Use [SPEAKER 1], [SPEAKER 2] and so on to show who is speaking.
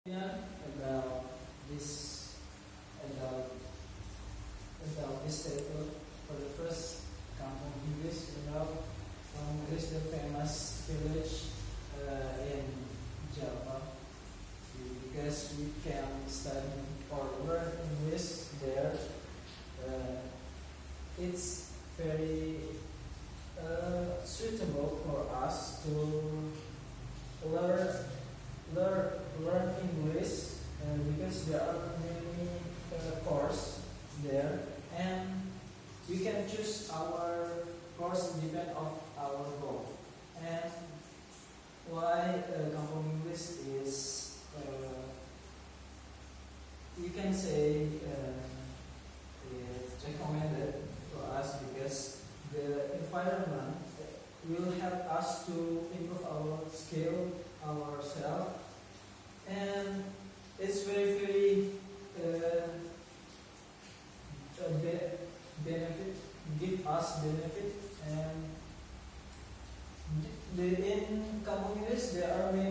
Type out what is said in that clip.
[SPEAKER 1] About this about this title for the first Kampung English English, the famous village in Java, because we can study or learn English there. It's very suitable for us to learn learn English, because there are many courses there, and we can choose our course depend of our goal. And why Kampung English is you can say it's recommended to us, because the environment will help us to improve our skill ourselves, and it's very benefit, give us benefit. And in Kampung English there are many